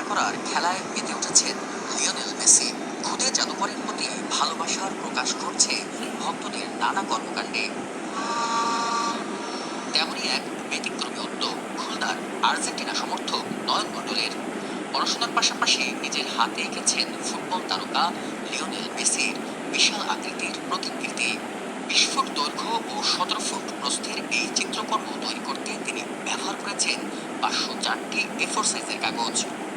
করার খেলায় মেতে উঠেছেন লিওনেল মেসি। খুদে জাদুকরের প্রতি ভালোবাসার প্রকাশ ঘটছে ভক্তদের নানা কর্মকাণ্ডে। তেমনই এক ব্যতিক্রমী উদ্যোগ খুলনার আর্জেন্টিনা সমর্থক নয়ন মণ্ডলের। পড়াশোনার পাশাপাশি নিজের হাতে এঁকেছেন ফুটবল তারকা লিওনেল মেসির বিশাল আকৃতির প্রতিকৃতি। 20 ফুট দৈর্ঘ্য ও 17 ফুট প্রস্থের এই চিত্রকর্ম তৈরি করতে তিনি ব্যবহার করেছেন 504টি A4 সাইজের কাগজ।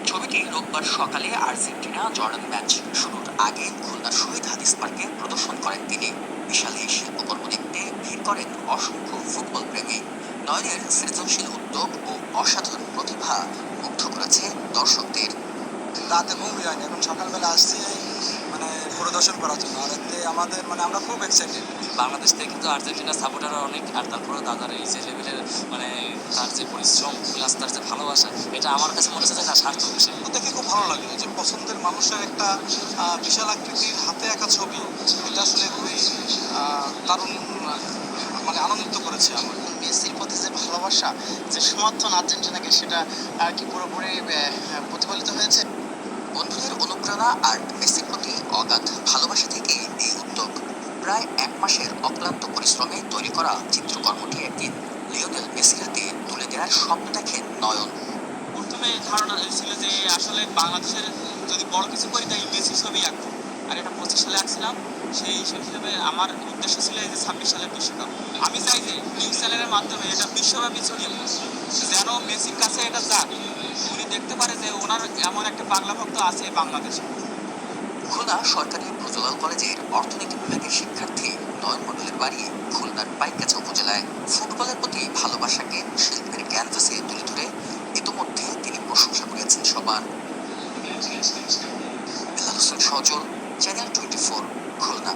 ছবিটি রোববার সকালে আর্জেন্টিনা জর্ডান ম্যাচ শুরুর আগে খুলনার শহীদ হাদিস পার্কে প্রদর্শন করেন তিনি। বিশাল এই শিল্পকর্ম দেখতে ভিড় করেন অসংখ্য ফুটবল প্রেমী। নয়নের সৃজনশীল উদ্যোগ ও অসাধারণ প্রতিভা মুগ্ধ করেছে দর্শকদের। রাতে ঘুম হয়নি, এখন সকালবেলা আসছি মানে পরিদর্শন করার জন্য। আর এতে আমাদের আমরা খুব এক্সাইটেড। বাংলাদেশ থেকে কিন্তু আর্জেন্টিনার সাপোর্টাররা অনেক, আর তারপরে দাদার এই যে লেভেলের মানে তার যে পরিশ্রম প্লাস তার যে ভালোবাসা, এটা আমার কাছে মনে হচ্ছে যে না সার্থক বিষয়। দেখে খুব ভালো লাগে যে পছন্দের মানুষের একটা বিশাল আকৃতির হাতে আঁকা ছবি, এটা আসলে খুবই দারুণ মানে আনন্দিত করেছে আমার। মেসির প্রতি যে ভালোবাসা, যে সমর্থন আর্জেন্টিনাকে, সেটা আর কি পুরোপুরি প্রতিফলিত হয়েছে। বন্ধুদের অনুপ্রেরণা আর মেসির প্রতি অগাধ ভালোবাসা থেকে এই উদ্যোগ। প্রায় 1 মাসের অক্লান্ত পরিশ্রমে তৈরি করা চিত্রকর্মটি একদিন লিওনেল মেসির হাতে তুলে দেওয়ার স্বপ্ন দেখেন নয়ন। প্রথমে ধারণা ছিল যে আসলে বাংলাদেশের যদি বড় কিছু করি তাই মেসি ছবি আঁকবো, আর এটা 25 সালে আঁকছিলাম। সেই হিসেবে আমার উদ্দেশ্য ছিল এই যে 26 সালের বিশ্বকাপ। আমি চাই যে নিউজ চ্যানেলের মাধ্যমে এটা বিশ্বব্যাপী ছড়িয়ে পড়ে, যেন মেসির কাছে এটা যাক, উনি দেখতে পারে যে ওনার এমন একটা বাংলা ভক্ত আছে বাংলাদেশে। খুলনা সরকারি প্রজ্বলাল কলেজের অর্থনীতি বিভাগের শিক্ষার্থী নয়ন মণ্ডলের বাড়ি খুলনার পাইকগাছা উপজেলায়। ফুটবলের প্রতি ভালোবাসাকে শিল্পের ক্যানভাসে তুলে ধরে ইতোমধ্যে তিনি প্রশংসা করেছেন সবার। বেলাল হোসেন সজল, চ্যানেল 24, খুলনা।